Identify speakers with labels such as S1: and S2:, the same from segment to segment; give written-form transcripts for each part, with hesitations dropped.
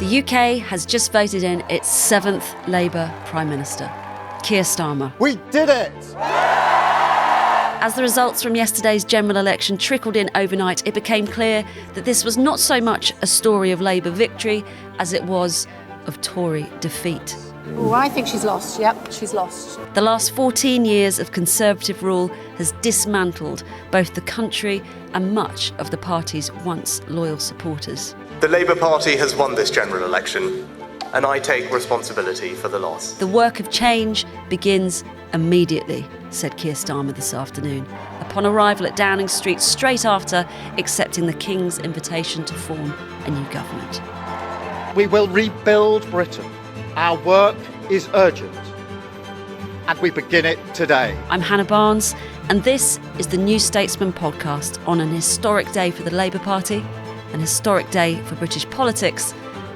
S1: The UK has just voted in its 7th Labour Prime Minister, Keir Starmer.
S2: We did it!
S1: As the results from yesterday's general election trickled in overnight, it became clear that this was not so much a story of Labour victory as it was of Tory defeat.
S3: Oh, I think she's lost. Yep, she's lost.
S1: The last 14 years of Conservative rule has dismantled both the country and much of the party's once loyal supporters.
S4: The Labour Party has won this general election, and I take responsibility for the loss.
S1: The work of change begins immediately, said Keir Starmer this afternoon, upon arrival at Downing Street straight after accepting the King's invitation to form a new government.
S2: We will rebuild Britain. Our work is urgent, and we begin it today.
S1: I'm Hannah Barnes, and this is the New Statesman podcast on an historic day for the Labour Party, an historic day for British politics,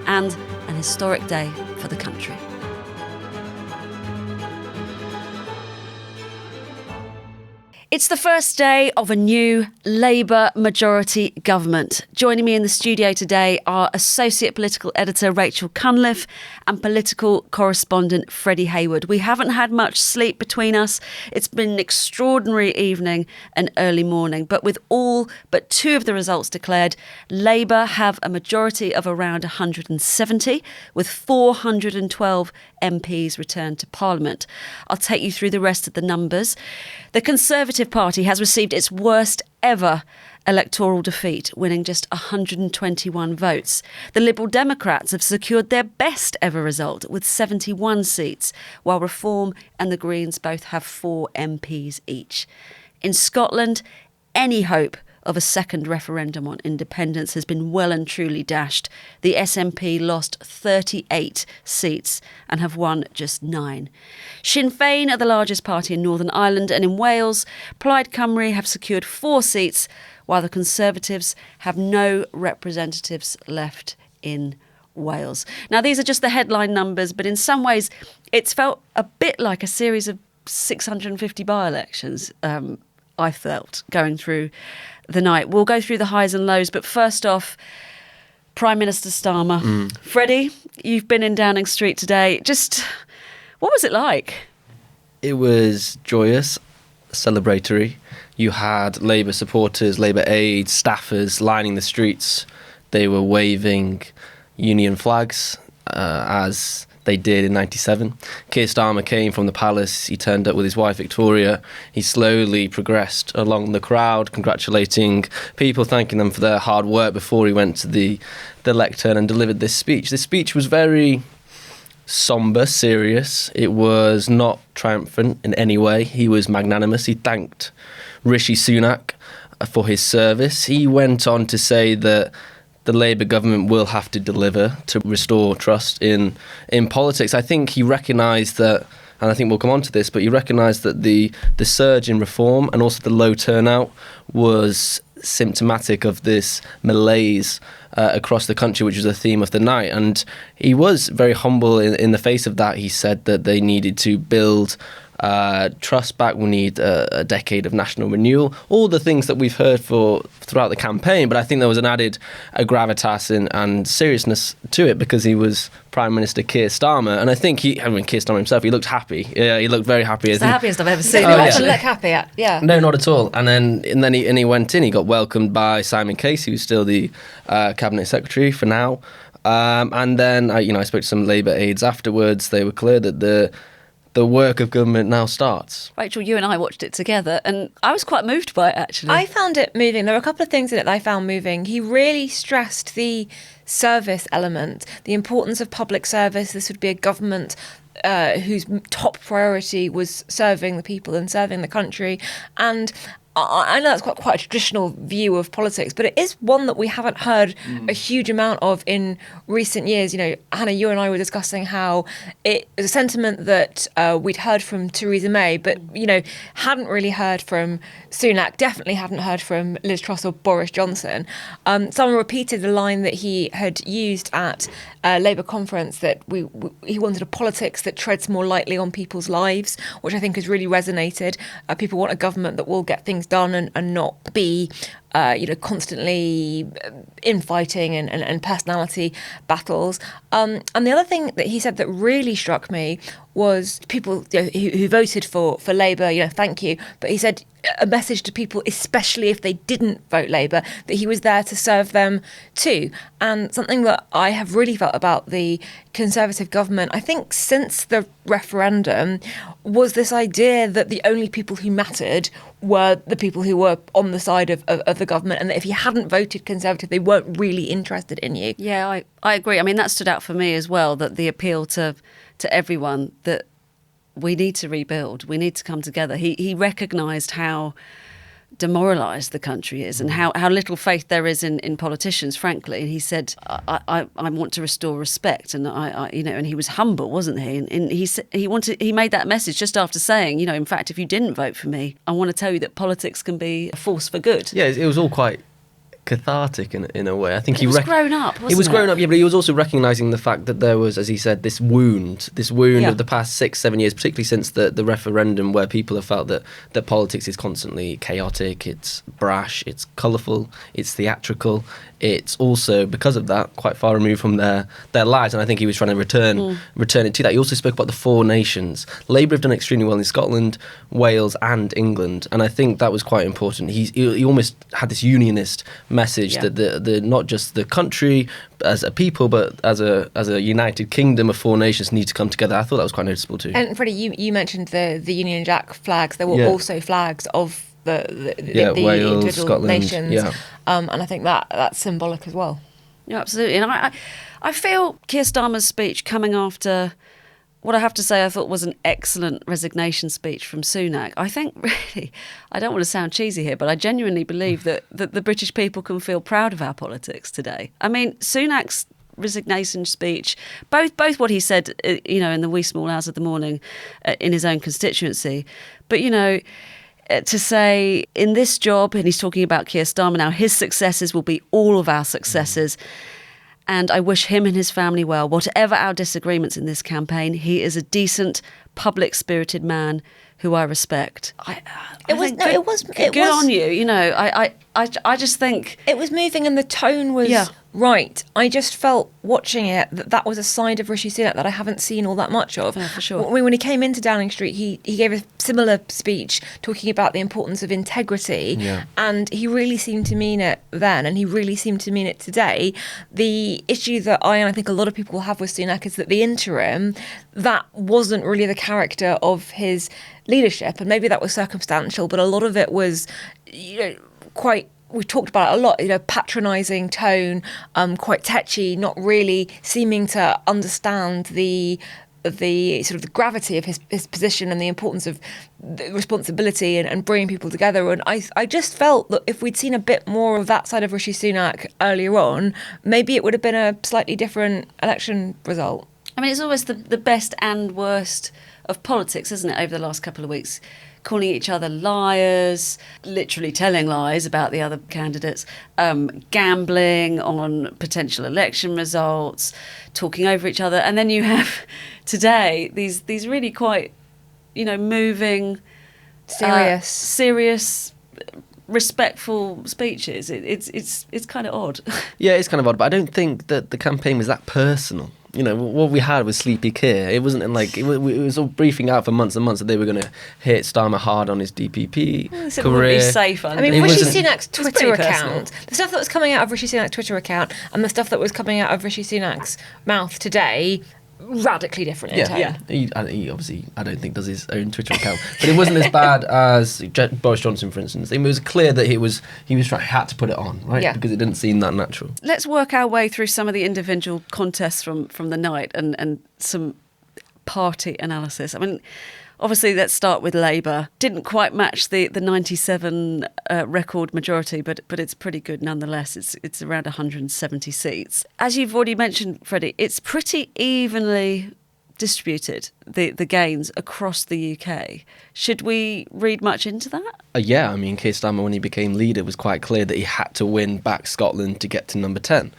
S1: and an historic day for the country. It's the first day of a new Labour majority government. Joining me in the studio today are Associate Political Editor Rachel Cunliffe and Political Correspondent Freddie Hayward. We haven't had much sleep between us. It's been an extraordinary evening and early morning. But with all but two of the results declared, Labour have a majority of around 170, with 412 MPs returned to Parliament. I'll take you through the rest of the numbers. The Conservative Party has received its worst ever electoral defeat, winning just 121 votes. The Liberal Democrats have secured their best ever result with 71 seats, while Reform and the Greens both have 4 MPs each. In Scotland, any hope of a second referendum on independence has been well and truly dashed. The SNP lost 38 seats and have won just 9. Sinn Féin are the largest party in Northern Ireland, and in Wales, Plaid Cymru have secured 4 seats, while the Conservatives have no representatives left in Wales. Now, these are just the headline numbers, but in some ways, it's felt a bit like a series of 650 by-elections, I felt, going through the night. We'll go through the highs and lows, but first off, Prime Minister Starmer. Freddie, you've been in Downing Street today. Just, what was it like?
S5: It was joyous, celebratory. You had Labour supporters, Labour aides, staffers lining the streets. They were waving union flags as they did in 97. Keir Starmer came from the palace. He turned up with his wife Victoria. He slowly progressed along the crowd, congratulating people, thanking them for their hard work before he went to the lectern and delivered this speech. This speech was very sombre, serious. It was not triumphant in any way. He was magnanimous. He thanked Rishi Sunak for his service. He went on to say that the Labour government will have to deliver to restore trust in politics. I think he recognised that, and I think we'll come on to this, but he recognised that the surge in reform and also the low turnout was symptomatic of this malaise across the country, which was the theme of the night. And he was very humble in the face of that. He said that they needed to build trust back. We need a decade of national renewal, all the things that we've heard throughout the campaign. But I think there was an added gravitas and seriousness to it because he was Prime Minister Keir Starmer. And I think Keir Starmer himself, he looked happy. Yeah, he looked very happy.
S1: It's the happiest I've ever seen.
S3: He doesn't look happy. Yeah.
S5: No, not at all. And then he went in. He got welcomed by Simon Casey, who's still the Cabinet Secretary for now. And then I spoke to some Labour aides afterwards. They were clear that the work of government now starts.
S1: Rachel, you and I watched it together, and I was quite moved by it, actually.
S3: I found it moving. There were a couple of things in it that I found moving. He really stressed the service element, the importance of public service. This would be a government whose top priority was serving the people and serving the country. And I know that's quite a traditional view of politics, but it is one that we haven't heard a huge amount of in recent years. You know, Hannah, you and I were discussing how it was a sentiment that we'd heard from Theresa May, but, hadn't really heard from Sunak, definitely hadn't heard from Liz Truss or Boris Johnson. Someone repeated the line that he had used at a Labour conference that he wanted a politics that treads more lightly on people's lives, which I think has really resonated. People want a government that will get things things done and not be constantly infighting and personality battles. And the other thing that he said that really struck me was people who voted for Labour, thank you. But he said a message to people, especially if they didn't vote Labour, that he was there to serve them too. And something that I have really felt about the Conservative government, I think since the referendum, was this idea that the only people who mattered were the people who were on the side of the government, and that if you hadn't voted Conservative, they weren't really interested in you.
S1: Yeah, I agree. I mean, that stood out for me as well, that the appeal to everyone that we need to rebuild, we need to come together. He recognised how demoralised the country is and how little faith there is in politicians, frankly. And he said, I want to restore respect. And and he was humble, wasn't he? And he made that message just after saying, in fact, if you didn't vote for me, I want to tell you that politics can be a force for good.
S5: Yeah, it was all quite cathartic in a way. I think
S1: he was grown up, wasn't it?
S5: He was grown up, yeah, but he was also recognising the fact that there was, as he said, this wound
S1: Yeah.
S5: of the past 6-7 years, particularly since the referendum, where people have felt that politics is constantly chaotic, it's brash, it's colourful, it's theatrical. It's also, because of that, quite far removed from their lives, and I think he was trying to return it to that. He also spoke about the four nations. Labour have done extremely well in Scotland, Wales and England, and I think that was quite important. He almost had this unionist message that the not just the country as a people, but as a united kingdom of four nations need to come together. I thought that was quite noticeable too.
S3: And Freddie, you mentioned the Union Jack flags. There were also flags of the
S5: Wales,
S3: individual
S5: Scotland,
S3: nations,
S5: yeah.
S3: And I think that's symbolic as well.
S1: Yeah, absolutely. And I feel Keir Starmer's speech coming after what I have to say I thought was an excellent resignation speech from Sunak. I think really, I don't want to sound cheesy here, but I genuinely believe that the British people can feel proud of our politics today. I mean, Sunak's resignation speech, both what he said, in the wee small hours of the morning in his own constituency, but, to say in this job, and he's talking about Keir Starmer now, his successes will be all of our successes. And I wish him and his family well. Whatever our disagreements in this campaign, he is a decent, public-spirited man who I respect. Good on you. I just think
S3: it was moving, and the tone was right. I just felt watching it that was a side of Rishi Sunak that I haven't seen all that much of.
S1: Yeah, for sure.
S3: When he came into Downing Street, he gave a similar speech talking about the importance of integrity, and he really seemed to mean it then, and he really seemed to mean it today. The issue that I think a lot of people have with Sunak is that the interim, that wasn't really the character of his leadership, and maybe that was circumstantial, but a lot of it was, quite. We've talked about it a lot, patronising tone, quite tetchy, not really seeming to understand the sort of the gravity of his position and the importance of the responsibility and bringing people together. And I just felt that if we'd seen a bit more of that side of Rishi Sunak earlier on, maybe it would have been a slightly different election result.
S1: I mean, it's always the best and worst of politics, isn't it, over the last couple of weeks? Calling each other liars, literally telling lies about the other candidates, gambling on potential election results, talking over each other. And then you have today these really quite, moving, serious, respectful speeches. It's kind of odd.
S5: Yeah, it's kind of odd, but I don't think that the campaign was that personal. What we had was Sleepy Keir. It wasn't like it was all briefing out for months and months that they were going to hit Starmer hard on his DPP career.
S1: Be safe.
S3: I mean, Rishi Sunak's Twitter account, the stuff that was coming out of Rishi Sunak's Twitter account, and the stuff that was coming out of Rishi Sunak's mouth today, radically different in tone.
S5: Yeah. He obviously, I don't think, does his own Twitter account, but it wasn't as bad as Boris Johnson, for instance. It was clear that he had to put it on, right? Because it didn't seem that natural.
S1: Let's work our way through some of the individual contests from the night and some party analysis. I mean, obviously, let's start with Labour. Didn't quite match the 97 record majority, but it's pretty good nonetheless. It's around 170 seats. As you've already mentioned, Freddie, it's pretty evenly distributed, the gains across the UK. Should we read much into that?
S5: Yeah, I mean, Keir Starmer, when he became leader, was quite clear that he had to win back Scotland to get to number 10.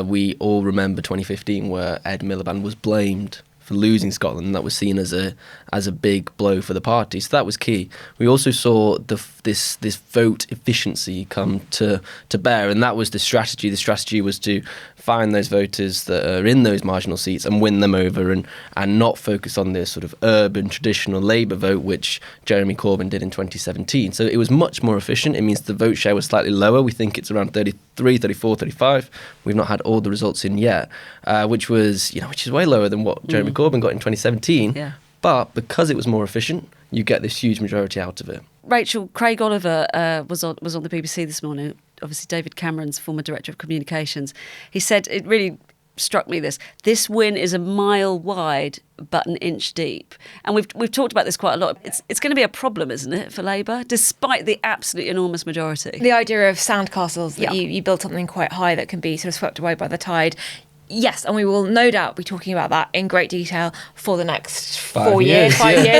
S5: We all remember 2015, where Ed Miliband was blamed for losing Scotland. That was seen as a big blow for the party. So that was key. We also saw this vote efficiency come to bear, and that was the strategy. The strategy was to find those voters that are in those marginal seats and win them over, and not focus on this sort of urban traditional Labour vote, which Jeremy Corbyn did in 2017. So it was much more efficient. It means the vote share was slightly lower. We think it's around 33, 34, 35. We've not had all the results in yet, which is way lower than what Jeremy Corbyn got in 2017.
S1: Yeah.
S5: But because it was more efficient, you get this huge majority out of it.
S1: Rachel, Craig Oliver was on the BBC this morning, obviously David Cameron's former Director of Communications. He said, it really struck me this win is a mile wide but an inch deep. And we've talked about this quite a lot. It's going to be a problem, isn't it, for Labour, despite the absolutely enormous majority?
S3: The idea of sandcastles, that
S1: Yeah.
S3: you build something quite high that can be sort of swept away by the tide. Yes, and we will no doubt be talking about that in great detail for the next 5 years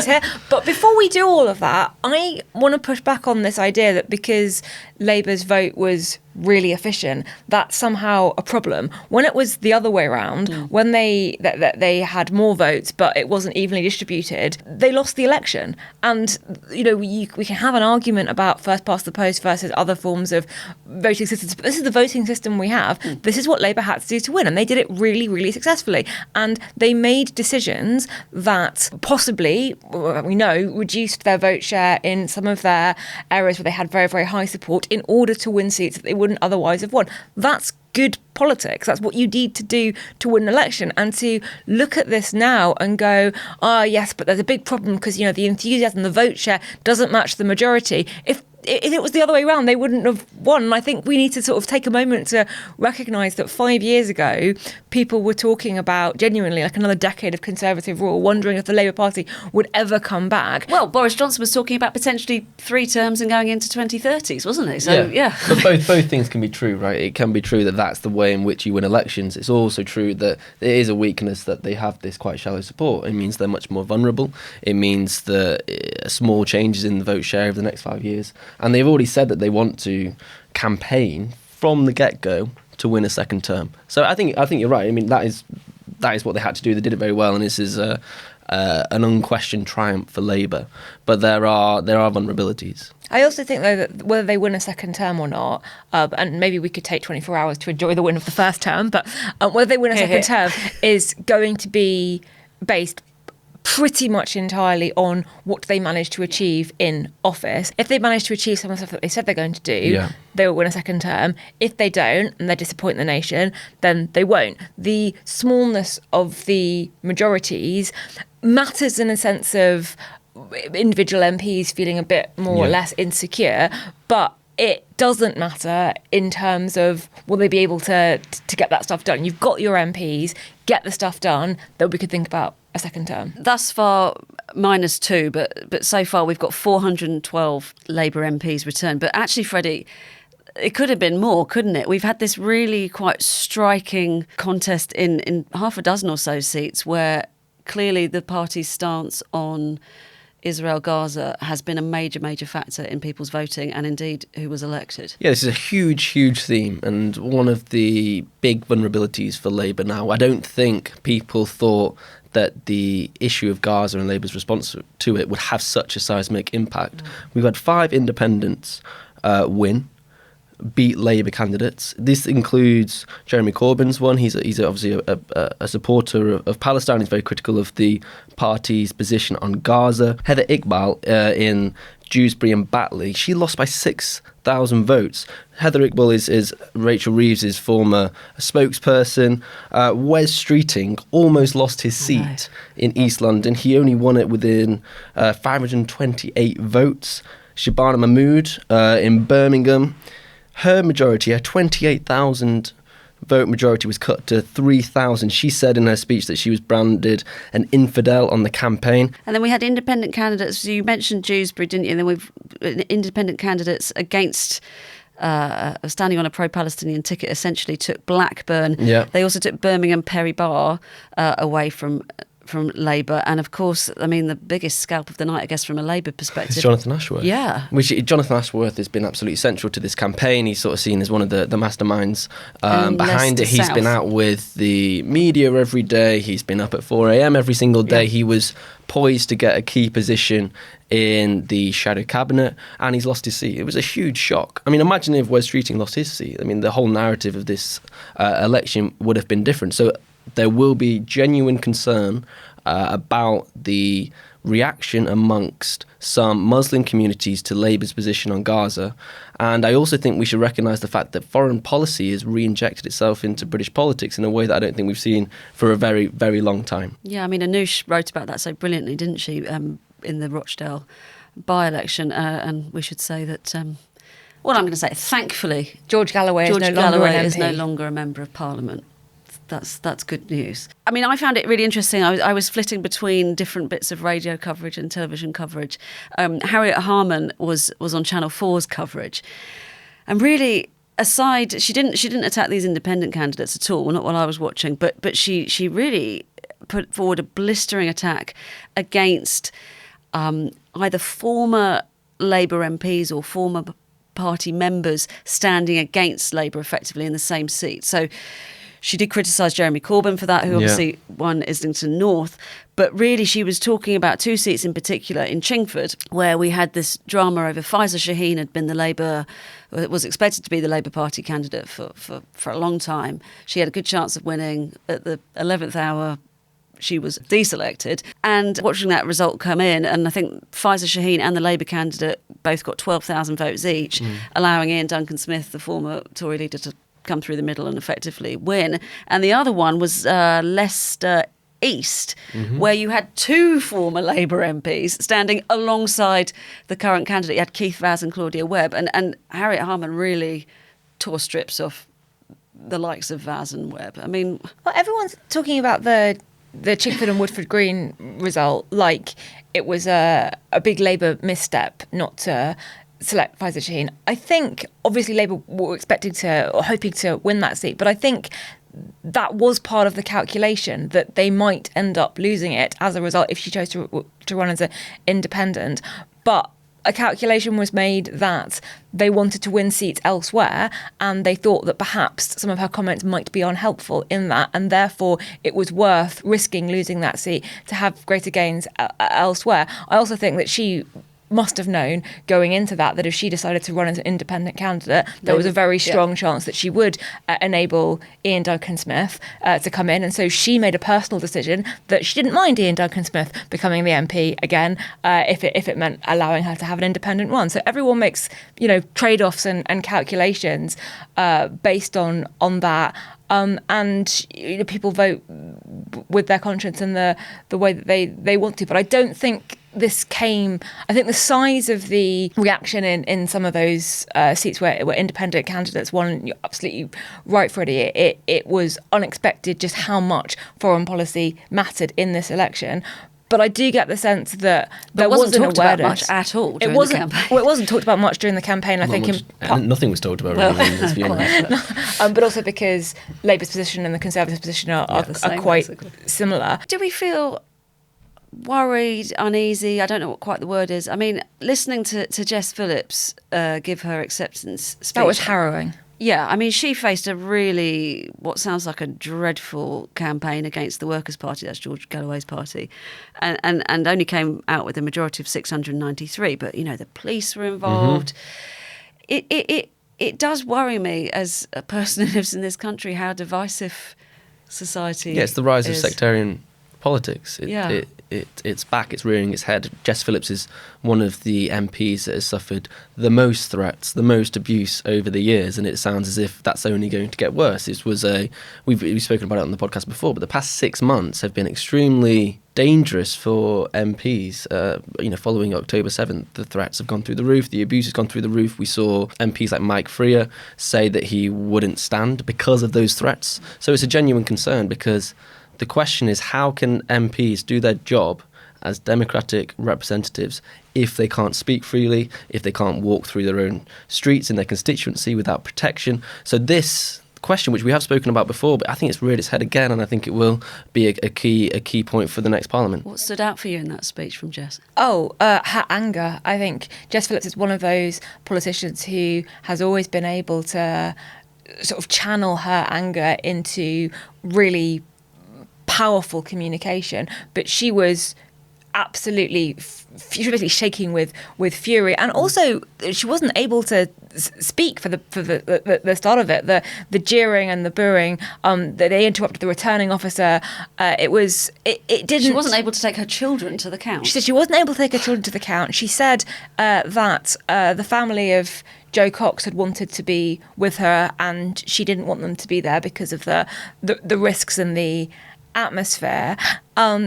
S3: here. But before we do all of that, I want to push back on this idea that because Labour's vote was really efficient, that's somehow a problem. When it was the other way around, when they had more votes but it wasn't evenly distributed, they lost the election. And we can have an argument about first past the post versus other forms of voting systems, but this is the voting system we have. This is what Labour had to do to win, and they did it really, really successfully. And they made decisions that possibly, we know, reduced their vote share in some of their areas where they had very, very high support in order to win seats that they wouldn't otherwise have won. That's good politics. That's what you need to do to win an election. And to look at this now and go, yes, but there's a big problem because, the enthusiasm, the vote share doesn't match the majority. If it was the other way around, they wouldn't have won. And I think we need to sort of take a moment to recognise that 5 years ago, people were talking about genuinely like another decade of Conservative rule, wondering if the Labour Party would ever come back.
S1: Well, Boris Johnson was talking about potentially 3 terms and going into 2030s, wasn't he? So, yeah.
S5: But both things can be true, right? It can be true that that's the way in which you win elections. It's also true that it is a weakness that they have this quite shallow support. It means they're much more vulnerable. It means that small changes in the vote share over the next 5 years. And they've already said that they want to campaign from the get-go to win a second term. So I think you're right. I mean, that is what they had to do. They did it very well, and this is an unquestioned triumph for Labour. But there are vulnerabilities.
S3: I also think, though, that whether they win a second term or not, and maybe we could take 24 hours to enjoy the win of the first term, but whether they win a second term is going to be based pretty much entirely on what they manage to achieve in office. If they manage to achieve some of the stuff that they said they're going to do, they will win a second term. If they don't, and they disappoint the nation, then they won't. The smallness of the majorities matters in a sense of individual MPs feeling a bit more or less insecure, but it doesn't matter in terms of will they be able to get that stuff done. You've got your MPs, get the stuff done, then we could think about a second term.
S1: Thus far, -2, but so far we've got 412 Labour MPs returned. But actually, Freddie, it could have been more, couldn't it? We've had this really quite striking contest in half a dozen or so seats where clearly the party's stance on Israel, Gaza has been a major, major factor in people's voting and indeed who was elected. Yeah,
S5: this is a huge, huge theme and one of the big vulnerabilities for Labour now. I don't think people thought that the issue of Gaza and Labour's response to it would have such a seismic impact. We've had 5 independents beat Labour candidates. This includes Jeremy Corbyn's one. He's obviously a supporter of Palestine. He's very critical of the party's position on Gaza. Heather Iqbal in Dewsbury and Batley, she lost by 6,000 votes. Heather Iqbal is Rachel Reeves' former spokesperson. Wes Streeting almost lost his seat in East London. He only won it within 528 votes. Shabana Mahmood in Birmingham, her majority, her 28,000 vote majority was cut to 3,000. She said in her speech that she was branded an infidel on the campaign.
S1: And then we had independent candidates. You mentioned Dewsbury, didn't you? And then we've independent candidates against standing on a pro-Palestinian ticket essentially took Blackburn.
S5: Yeah.
S1: They also took Birmingham Perry Barr away from from Labour. And of course, I mean, the biggest scalp of the night, I guess, from a Labour perspective.
S5: It's Jonathan Ashworth.
S1: Yeah.
S5: Jonathan Ashworth has been absolutely central to this campaign. He's sort of seen as one of the masterminds behind
S1: Leicester
S5: it. He's
S1: South.
S5: been out with the media every day. He's been up at 4 a.m. every single day.
S1: Yeah.
S5: He was poised to get a key position in the shadow cabinet, and he's lost his seat. It was a huge shock. I mean, imagine if Wes Streeting lost his seat. I mean, the whole narrative of this election would have been different. So there will be genuine concern about the reaction amongst some Muslim communities to Labour's position on Gaza. And I also think we should recognise the fact that foreign policy has re-injected itself into British politics in a way that I don't think we've seen for a very, very long time.
S1: Yeah, I mean, Anoush wrote about that so brilliantly, didn't she, in the Rochdale by-election. And we should say that, well, I'm going to say, thankfully,
S3: George Galloway
S1: George
S3: is no longer
S1: Galloway
S3: an
S1: is
S3: MP.
S1: no longer a member of Parliament. That's good news. I mean, I found it really interesting. I was flitting between different bits of radio coverage and television coverage. Harriet Harman was on Channel 4's coverage, and really, aside, she didn't attack these independent candidates at all. Well, not while I was watching, but she really put forward a blistering attack against either former Labour MPs or former party members standing against Labour effectively in the same seat. So she did criticise Jeremy Corbyn for that, who obviously won Islington North. But really, she was talking about two seats in particular in Chingford, where we had this drama over Faiza Shaheen had been was expected to be the Labour Party candidate for a long time. She had a good chance of winning. At the 11th hour, she was deselected. And watching that result come in, and I think Faiza Shaheen and the Labour candidate both got 12,000 votes each, allowing Ian Duncan Smith, the former Tory leader, to come through the middle and effectively win. And the other one was Leicester East, where you had two former Labour MPs standing alongside the current candidate. You had Keith Vaz and Claudia Webb, and Harriet Harman really tore strips off the likes of Vaz and Webb. I mean,
S3: Well, everyone's talking about the Chingford and Woodford Green result like it was a big Labour misstep not to select Faiza Shaheen. I think obviously Labour were expecting to or hoping to win that seat, but I think that was part of the calculation that they might end up losing it as a result if she chose to run as an independent. But a calculation was made that they wanted to win seats elsewhere, and they thought that perhaps some of her comments might be unhelpful in that, and therefore it was worth risking losing that seat to have greater gains elsewhere. I also think that she must have known going into that if she decided to run as an independent candidate, there was a very strong chance that she would enable Ian Duncan Smith to come in. And so she made a personal decision that she didn't mind Ian Duncan Smith becoming the MP again if it meant allowing her to have an independent one. So everyone makes, trade-offs and calculations based on that. And people vote with their conscience and the way that they want to. But I don't think I think the size of the reaction in some of those seats where independent candidates won, you're absolutely right, Freddie, it was unexpected just how much foreign policy mattered in this election. But I do get the sense that there wasn't
S1: talked
S3: awareness.
S1: about much at all during
S3: the
S1: campaign.
S3: Well, it wasn't talked about much during the campaign. I think
S5: nothing was talked about really. Let's be honest.
S3: but also because Labour's position and the Conservative position are quite similar.
S1: Do we feel worried, uneasy? I don't know what quite the word is. I mean, listening to Jess Phillips give her acceptance speech.
S3: That was harrowing.
S1: Yeah, I mean, she faced a really, what sounds like a dreadful campaign against the Workers' Party, that's George Galloway's party, and only came out with a majority of 693. But, the police were involved. It does worry me as a person who lives in this country how divisive society is.
S5: Yeah, it's the rise of sectarian politics. It's back, it's rearing its head. Jess Phillips is one of the MPs that has suffered the most threats, the most abuse over the years, and it sounds as if that's only going to get worse. We've spoken about it on the podcast before, but the past 6 months have been extremely dangerous for MPs. Following October 7th, the threats have gone through the roof, the abuse has gone through the roof. We saw MPs like Mike Freer say that he wouldn't stand because of those threats. So it's a genuine concern, because the question is, how can MPs do their job as democratic representatives if they can't speak freely, if they can't walk through their own streets in their constituency without protection? So this question, which we have spoken about before, but I think it's reared its head again, and I think it will be a key point for the next Parliament.
S1: What stood out for you in that speech from Jess?
S3: Her anger. I think Jess Phillips is one of those politicians who has always been able to sort of channel her anger into really powerful communication, but she was absolutely furiously shaking with fury, and also she wasn't able to speak for the start of it. The jeering and the booing, they interrupted the returning officer. It didn't.
S1: She wasn't able to take her children to the count.
S3: She said she wasn't able to take her children to the count. She said that the family of Joe Cox had wanted to be with her, and she didn't want them to be there because of the risks and the atmosphere.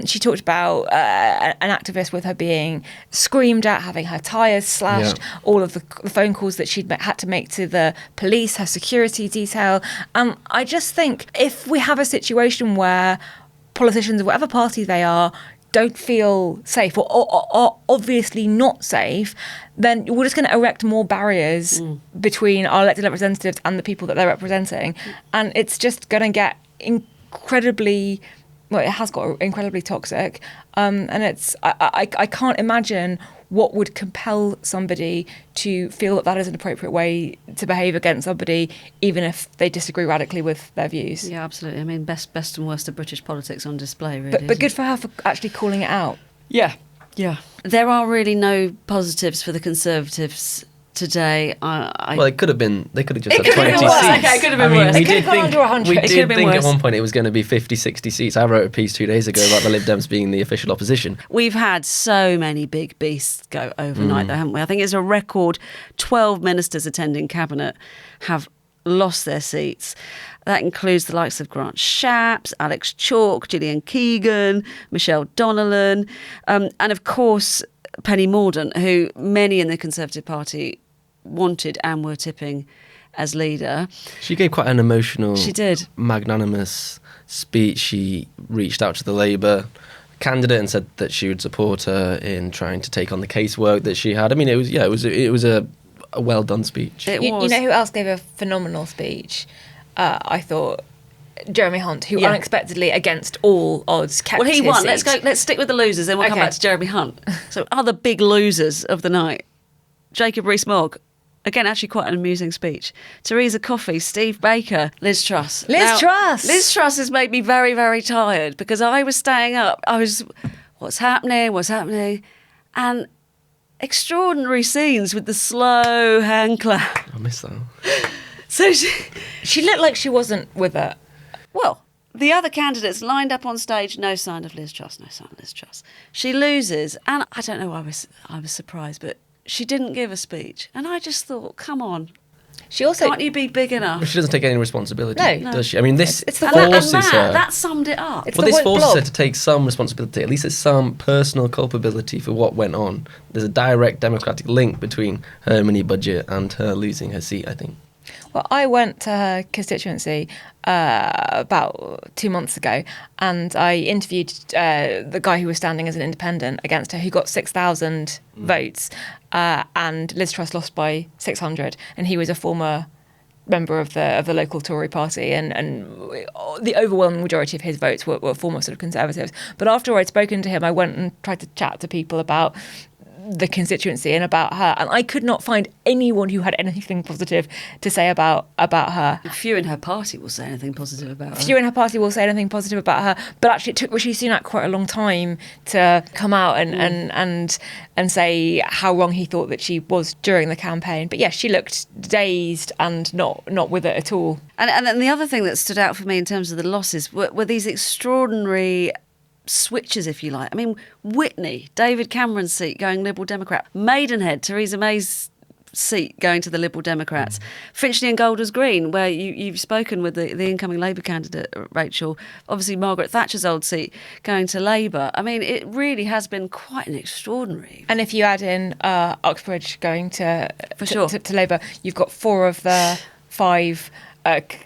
S3: She talked about an activist with her being screamed at, having her tyres slashed, all of the phone calls that she'd had to make to the police, her security detail. I just think if we have a situation where politicians of whatever party they are don't feel safe or are obviously not safe, then we're just going to erect more barriers between our elected representatives and the people that they're representing. And it's just going to get incredibly, well, it has got incredibly toxic, and it's I can't imagine what would compel somebody to feel that is an appropriate way to behave against somebody, even if they disagree radically with their views.
S1: Yeah, absolutely. I mean, best and worst of British politics on display, really.
S3: But good for her for actually calling it out.
S1: Yeah. There are really no positives for the Conservatives today.
S5: Well, it could have been. They could have just had 20
S1: been
S5: seats.
S1: worse. Okay, it could have been worse.
S3: It could have gone under 100.
S5: We
S3: It could
S5: did
S3: have been
S5: think at
S3: worse.
S5: one point it was going to be 50, 60 seats. I wrote a piece 2 days ago about the Lib Dems being the official opposition.
S1: We've had so many big beasts go overnight, though, haven't we? I think it's a record 12 ministers attending Cabinet have lost their seats. That includes the likes of Grant Shapps, Alex Chalk, Gillian Keegan, Michelle Donnellan, and of course Penny Mordaunt, who many in the Conservative Party wanted and were tipping as leader.
S5: She gave quite an emotional,
S1: She did.
S5: magnanimous speech. She reached out to the Labour candidate and said that she would support her in trying to take on the casework that she had. I mean, it was a well done speech.
S1: It
S3: You
S1: was.
S3: know who else gave a phenomenal speech? I thought Jeremy Hunt, who unexpectedly, against all odds, kept
S1: Well, he
S3: his
S1: won.
S3: seat.
S1: Let's stick with the losers, then we'll come
S3: Okay.
S1: back to Jeremy Hunt. So other big losers of the night. Jacob Rees-Mogg. Again, actually quite an amusing speech. Theresa Coffey, Steve Baker, Liz Truss.
S3: Liz Truss!
S1: Liz Truss has made me very, very tired because I was staying up. What's happening? And extraordinary scenes with the slow hand clap.
S5: I miss that.
S1: So
S3: She looked like she wasn't with it.
S1: well, the other candidates lined up on stage, no sign of Liz Truss. She loses, and I don't know why I was surprised, but she didn't give a speech. And I just thought, come on,
S3: She also
S1: can't you be big enough?
S5: She doesn't take any responsibility,
S3: No.
S5: does she? I mean, this
S3: It's the
S5: forces her.
S1: That summed it up.
S3: It's
S5: Well,
S3: the
S5: this
S3: white
S5: forces
S3: blob.
S5: her to take some responsibility. At least there's some personal culpability for what went on. There's a direct democratic link between her mini budget and her losing her seat, I think.
S3: Well, I went to her constituency about 2 months ago, and I interviewed the guy who was standing as an independent against her, who got 6,000 votes, and Liz Truss lost by 600, and he was a former member of the local Tory party, and the overwhelming majority of his votes were former sort of Conservatives. But after I'd spoken to him, I went and tried to chat to people about the constituency and about her, and I could not find anyone who had anything positive to say about her.
S1: Few in her party will say anything positive about her.
S3: Few in her party will say anything positive about her, but actually it took Rishi Sunak quite a long time to come out and say how wrong he thought that she was during the campaign. But yes, she looked dazed and not with it at all.
S1: And then the other thing that stood out for me in terms of the losses were these extraordinary switches, if you like. I mean, Whitney, David Cameron's seat going Liberal Democrat. Maidenhead, Theresa May's seat going to the Liberal Democrats. Finchley and Golders Green, where you've spoken with the incoming Labour candidate, Rachel. Obviously, Margaret Thatcher's old seat going to Labour. I mean, it really has been quite an extraordinary.
S3: And if you add in Uxbridge going to Labour, you've got 4 of the 5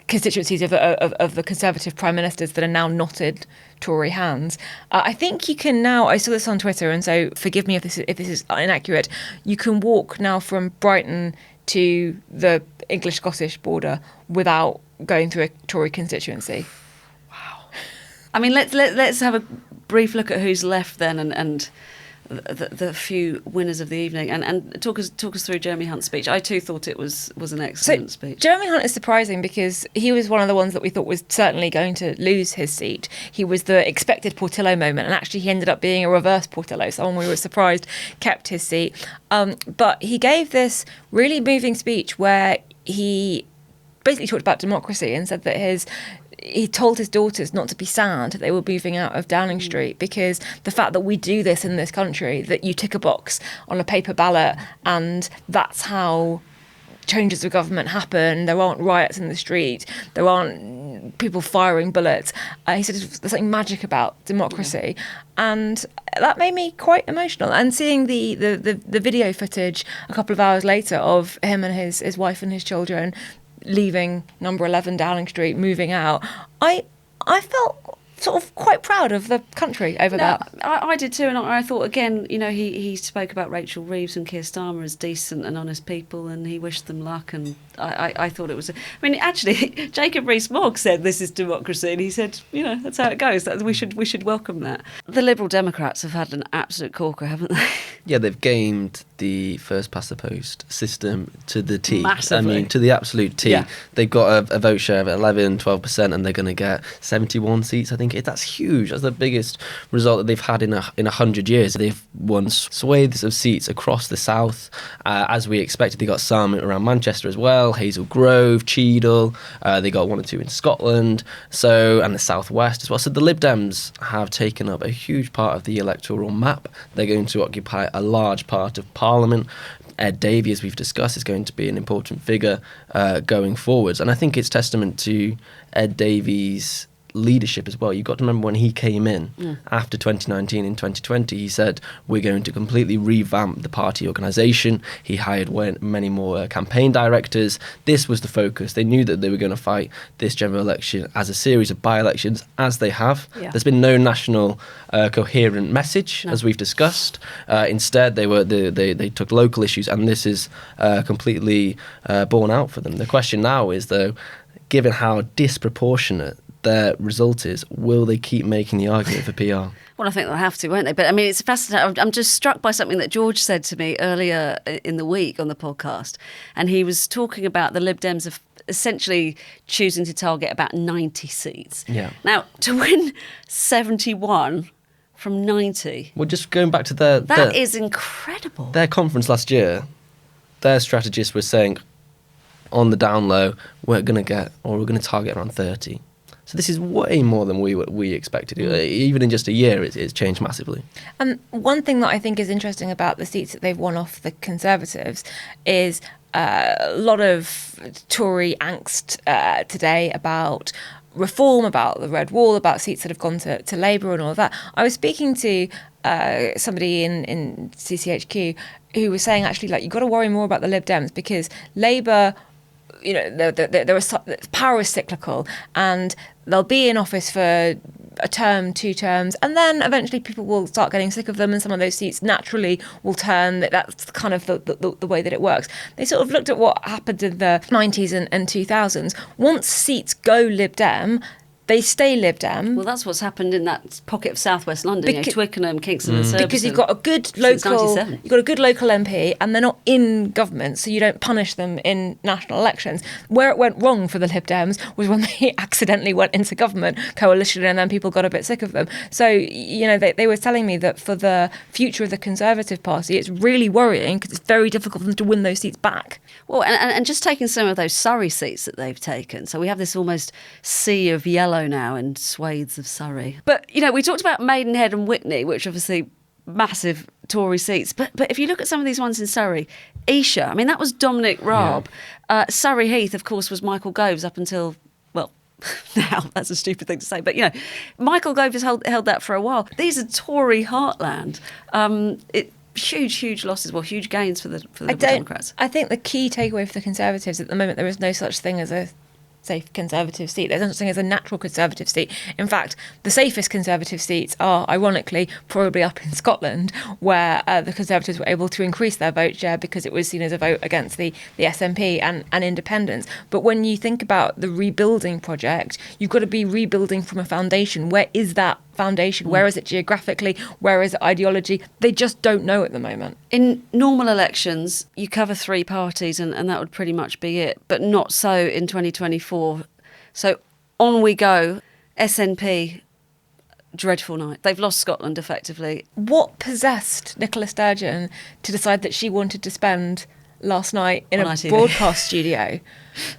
S3: constituencies of the Conservative Prime Ministers that are now knotted Tory hands. I think you can now, I saw this on Twitter, and so forgive me if this is inaccurate, you can walk now from Brighton to the English-Scottish border without going through a Tory constituency.
S1: I mean, let's have a brief look at who's left then, and the few winners of the evening, and talk us through Jeremy Hunt's speech. I too thought it was an excellent speech.
S3: Jeremy Hunt is surprising because he was one of the ones that we thought was certainly going to lose his seat. He was the expected Portillo moment, and actually he ended up being a reverse Portillo, someone we were surprised kept his seat. But he gave this really moving speech where he basically talked about democracy and said that he told his daughters not to be sad that they were moving out of Downing Street, because the fact that we do this in this country, that you tick a box on a paper ballot and that's how changes of government happen, there aren't riots in the street, there aren't people firing bullets. He said there's something magic about democracy. And that made me quite emotional. And seeing the video footage a couple of hours later of him and his wife and his children leaving number 11 Downing Street, moving out, I felt sort of quite proud of the country over that.
S1: I did too, and I thought, again, he spoke about Rachel Reeves and Keir Starmer as decent and honest people, and he wished them luck, and I thought it was... actually, Jacob Rees-Mogg said this is democracy, and he said, that's how it goes. We should welcome that. The Liberal Democrats have had an absolute corker, haven't they?
S5: Yeah, they've gamed the first past the post system to the T.
S1: Massively.
S5: To the absolute T.
S1: Yeah.
S5: They've got a vote share of 11, 12%, and they're going to get 71 seats, I think. That's huge. That's the biggest result that they've had in 100 years. They've won swathes of seats across the south. As we expected, they got some around Manchester as well, Hazel Grove, Cheadle. They got 1 or 2 in Scotland, and the southwest as well. So the Lib Dems have taken up a huge part of the electoral map. They're going to occupy a large part of Parliament. Ed Davey, as we've discussed, is going to be an important figure going forwards. And I think it's testament to Ed Davey's leadership as well. You've got to remember when he came in after 2019 and 2020, he said, we're going to completely revamp the party organisation. He hired many more campaign directors. This was the focus. They knew that they were going to fight this general election as a series of by-elections, as they have. Yeah. There's been no national coherent message, as we've discussed. Instead, they took local issues, and this is completely borne out for them. The question now is, though, given how disproportionate their result is, will they keep making the argument for PR?
S1: Well, I think they'll have to, won't they? But it's fascinating. I'm just struck by something that George said to me earlier in the week on the podcast. And he was talking about the Lib Dems of essentially choosing to target about 90 seats. Yeah. Now, to win 71 from 90...
S5: Well, just going back to that
S1: is incredible.
S5: Their conference last year, their strategists were saying, on the down low, we're going to target around 30. So this is way more than we expected. Even in just a year, it's changed massively. And
S3: one thing that I think is interesting about the seats that they've won off the Conservatives is a lot of Tory angst today about reform, about the Red Wall, about seats that have gone to Labour and all of that. I was speaking to somebody in CCHQ who was saying, actually, you've got to worry more about the Lib Dems because Labour... power is cyclical, and they'll be in office for a term, 2 terms, and then eventually people will start getting sick of them, and some of those seats naturally will turn. That's kind of the way that it works. They sort of looked at what happened in the 90s and 2000s. Once seats go Lib Dem, they stay Lib Dem.
S1: Well, that's what's happened in that pocket of southwest London, Twickenham, Kingston and Surbiton.
S3: Because you've got a good local MP, and they're not in government, so you don't punish them in national elections. Where it went wrong for the Lib Dems was when they accidentally went into government coalition, and then people got a bit sick of them. So they were telling me that for the future of the Conservative Party, it's really worrying because it's very difficult for them to win those seats back.
S1: Well, and just taking some of those Surrey seats that they've taken, so we have this almost sea of yellow now in swathes of Surrey. But, we talked about Maidenhead and Witney, which obviously massive Tory seats. But if you look at some of these ones in Surrey, Esher, that was Dominic Raab. Yeah. Surrey Heath, of course, was Michael Gove's up until, well, now that's a stupid thing to say. But, Michael Gove has held that for a while. These are Tory heartland. Huge losses, huge gains for the Liberal Democrats.
S3: I think the key takeaway for the Conservatives at the moment, there is no such thing as a safe Conservative seat. There's no such thing as a natural Conservative seat. In fact, the safest Conservative seats are, ironically, probably up in Scotland, where the Conservatives were able to increase their vote share because it was seen as a vote against the SNP and independents. But when you think about the rebuilding project, you've got to be rebuilding from a foundation. Where is that foundation? Where is it geographically? Where is it ideology? They just don't know at the moment.
S1: In normal elections, you cover three parties and that would pretty much be it, but not so in 2024. So on we go. SNP, dreadful night. They've lost Scotland effectively.
S3: What possessed Nicola Sturgeon to decide that she wanted to spend last night in
S1: On
S3: a
S1: ITV.
S3: broadcast studio?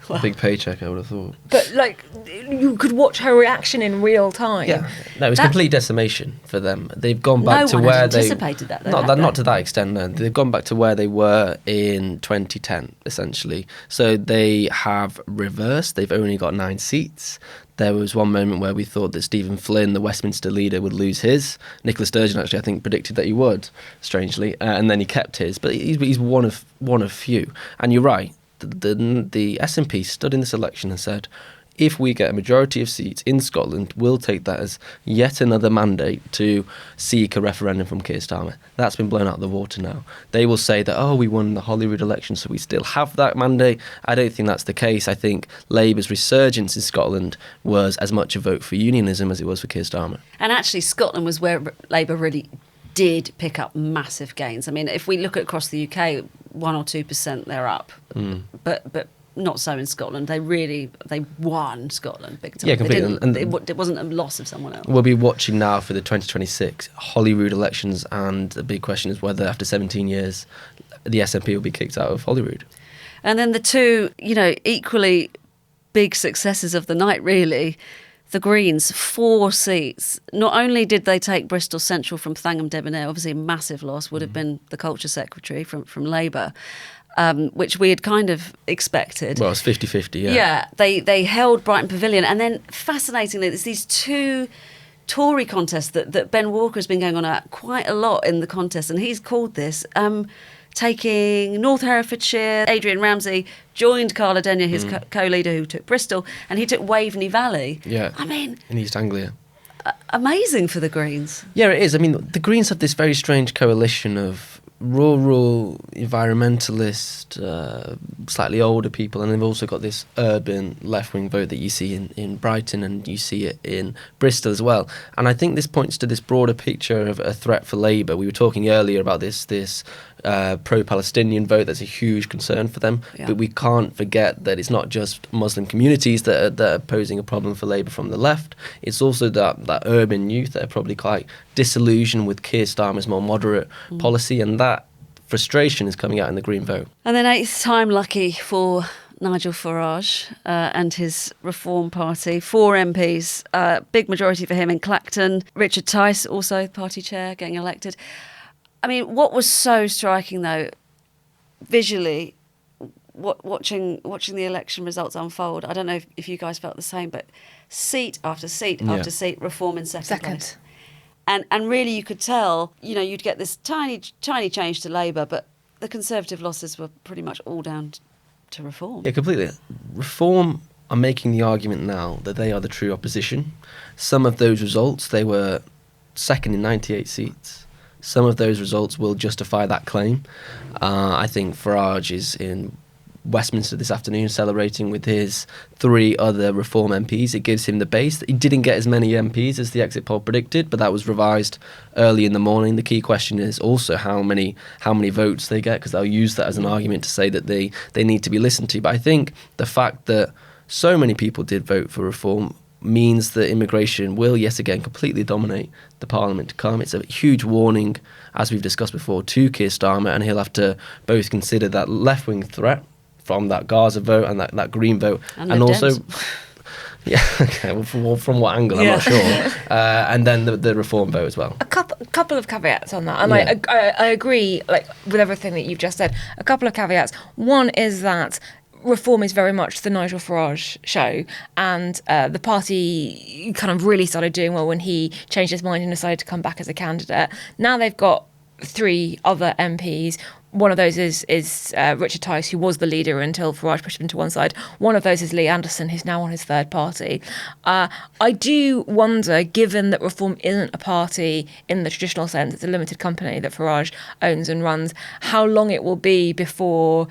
S5: A big paycheck, I would have thought.
S3: But like, you could watch her reaction in real time.
S5: Yeah, no, it's complete decimation for them. They've gone back to
S1: one
S5: where
S1: had
S5: they
S1: anticipated that, though, had they?
S5: not to that extent. No, they've gone back to where they were in 2010, essentially. So they have reversed. They've only got 9 seats. There was one moment where we thought that Stephen Flynn, the Westminster leader, would lose his. Nicola Sturgeon actually, I think, predicted that he would, strangely, and then he kept his. But he's one of few. And you're right. The SNP stood in this election and said, if we get a majority of seats in Scotland, we'll take that as yet another mandate to seek a referendum from Keir Starmer. That's been blown out of the water now. They will say that, oh, we won the Holyrood election, so we still have that mandate. I don't think that's the case. I think Labour's resurgence in Scotland was as much a vote for unionism as it was for Keir Starmer.
S1: And actually, Scotland was where Labour really did pick up massive gains. I mean, if we look across the UK, 1 or 2% they're up, but not so in Scotland. They won Scotland big time.
S5: Yeah, completely.
S1: It wasn't a loss of someone else.
S5: We'll be watching now for the 2026 Holyrood elections, and the big question is whether after 17 years the SNP will be kicked out of Holyrood.
S1: And then the two, equally big successes of the night, really. The Greens, 4 seats. Not only did they take Bristol Central from Thangham Debonair, obviously a massive loss, would have been the Culture Secretary from Labour, which we had kind of expected.
S5: Well, it's 50-50, yeah.
S1: Yeah, they held Brighton Pavilion. And then, fascinatingly, there's these 2 Tory contests that Ben Walker has been going on at quite a lot in the contest, and he's called this... taking North Herefordshire. Adrian Ramsey joined Carla Denyer, his co-leader who took Bristol, and he took Waveney Valley.
S5: Yeah,
S1: I mean...
S5: in East Anglia.
S1: Amazing for the Greens.
S5: Yeah, it is. I mean, the Greens have this very strange coalition of rural, environmentalist, slightly older people, and they've also got this urban left-wing vote that you see in Brighton, and you see it in Bristol as well. And I think this points to this broader picture of a threat for Labour. We were talking earlier about this pro-Palestinian vote that's a huge concern for them, but we can't forget that it's not just Muslim communities that are posing a problem for Labour from the left. It's also that urban youth that are probably quite disillusioned with Keir Starmer's more moderate policy, and that frustration is coming out in the Green vote.
S1: And then 8th time lucky for Nigel Farage and his Reform Party. 4 MPs, big majority for him in Clacton. Richard Tice, also party chair, getting elected. I mean, what was so striking, though, visually, watching the election results unfold, I don't know if you guys felt the same, but seat after seat after seat, Reform in second place. And really you could tell, you'd get this tiny change to Labour, but the Conservative losses were pretty much all down to Reform.
S5: Yeah, completely. Reform are making the argument now that they are the true opposition. Some of those results, they were second in 98 seats. Some of those results will justify that claim. I think Farage is in Westminster this afternoon celebrating with his 3 other Reform MPs. It gives him the base. He didn't get as many MPs as the exit poll predicted, but that was revised early in the morning. The key question is also how many votes they get, because they'll use that as an argument to say that they need to be listened to. But I think the fact that so many people did vote for Reform means that immigration will yet again completely dominate the Parliament to come. It's a huge warning, as we've discussed before, to Keir Starmer, and he'll have to both consider that left-wing threat from that Gaza vote and that Green vote, and also yeah, okay, well, from what angle I'm not sure, and then the Reform vote as well. A
S3: couple of caveats on that, and I agree with everything that you've just said. A couple of caveats. One is that Reform is very much the Nigel Farage show, and the party kind of really started doing well when he changed his mind and decided to come back as a candidate. Now they've got three other MPs. One of those is Richard Tice, who was the leader until Farage pushed him to one side. One of those is Lee Anderson, who's now on his third party. I do wonder, given that Reform isn't a party in the traditional sense, it's a limited company that Farage owns and runs, how long it will be before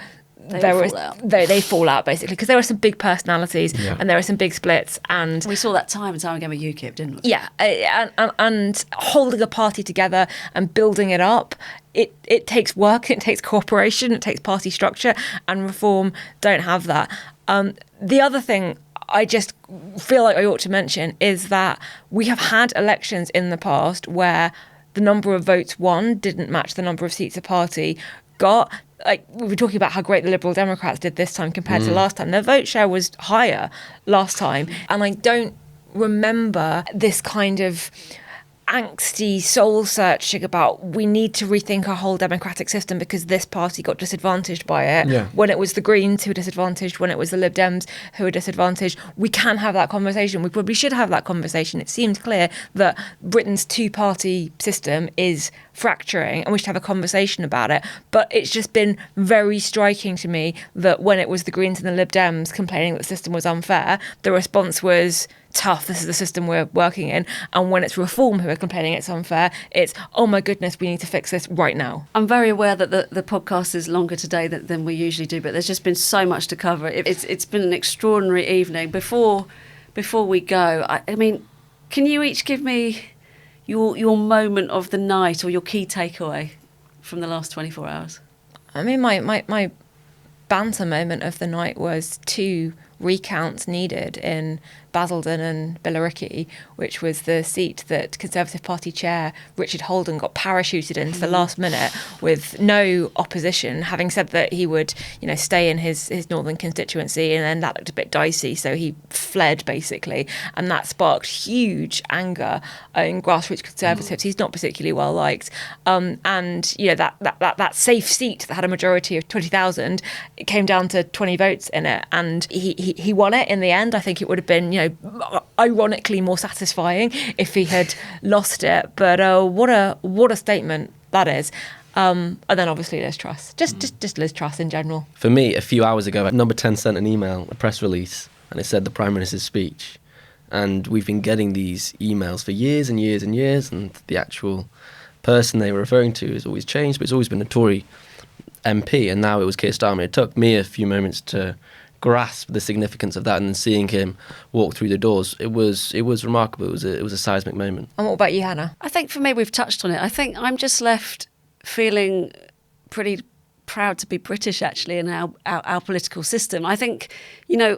S3: they fall out, basically, because there are some big personalities and there are some big splits, and
S1: we saw that time and time again with UKIP, didn't we?
S3: Yeah, and holding a party together and building it up, it takes work, it takes cooperation, it takes party structure, and Reform don't have that. The other thing I just feel like I ought to mention is that we have had elections in the past where the number of votes won didn't match the number of seats a party got. Like, we were talking about how great the Liberal Democrats did this time compared to last time. Their vote share was higher last time. And I don't remember this kind of angsty soul searching about we need to rethink our whole democratic system because this party got disadvantaged by it. When it was the Greens who were disadvantaged, when it was the Lib Dems who were disadvantaged. We can have that conversation. We probably should have that conversation. It seems clear that Britain's two-party system is fracturing and we should have a conversation about it. But it's just been very striking to me that when it was the Greens and the Lib Dems complaining that the system was unfair, the response was tough, this is the system we're working in. And when it's Reform who are complaining it's unfair, it's, oh my goodness, we need to fix this right now.
S1: I'm very aware that the podcast is longer today than we usually do, but there's just been so much to cover. It's been an extraordinary evening. Before we go, I mean, can you each give me your moment of the night or your key takeaway from the last 24 hours?
S3: I mean, my banter moment of the night was 2 recounts needed in Basildon and Billericay, which was the seat that Conservative Party chair Richard Holden got parachuted into the last minute with no opposition, having said that he would, stay in his northern constituency, and then that looked a bit dicey, so he fled basically, and that sparked huge anger in grassroots Conservatives. He's not particularly well liked, and that safe seat that had a majority of 20,000, it came down to 20 votes in it, and he won it in the end. I think it would have been, ironically more satisfying if he had lost it. But what a statement that is. And then obviously Liz Truss, just Liz Truss in general.
S5: For me, a few hours ago, Number 10 sent an email, a press release, and it said the Prime Minister's speech. And we've been getting these emails for years and years and years, and the actual person they were referring to has always changed, but it's always been a Tory MP, and now it was Keir Starmer. It took me a few moments to grasp the significance of that, and then seeing him walk through the doors, it was remarkable. It was a seismic moment.
S3: And what about you, Hannah?
S1: I think for me, we've touched on it. I think I'm just left feeling pretty proud to be British, actually, in our political system. I think,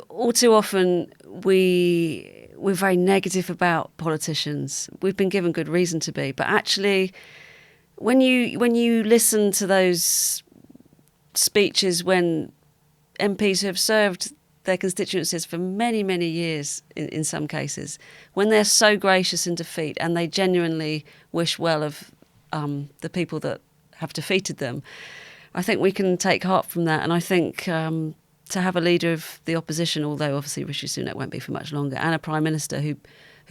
S1: all too often we're very negative about politicians. We've been given good reason to be, but actually, when you listen to those speeches when MPs who have served their constituencies for many, many years in some cases, when they're so gracious in defeat and they genuinely wish well of the people that have defeated them, I think we can take heart from that. And I think to have a leader of the opposition, although obviously Rishi Sunak won't be for much longer, and a Prime Minister who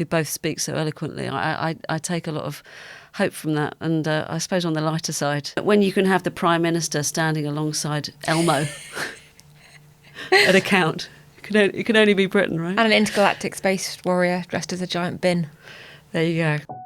S1: both speak so eloquently, I take a lot of hope from that. And I suppose on the lighter side, when you can have the Prime Minister standing alongside Elmo at a count, it can only be Britain, right?
S3: And an intergalactic space warrior dressed as a giant bin.
S1: There you go.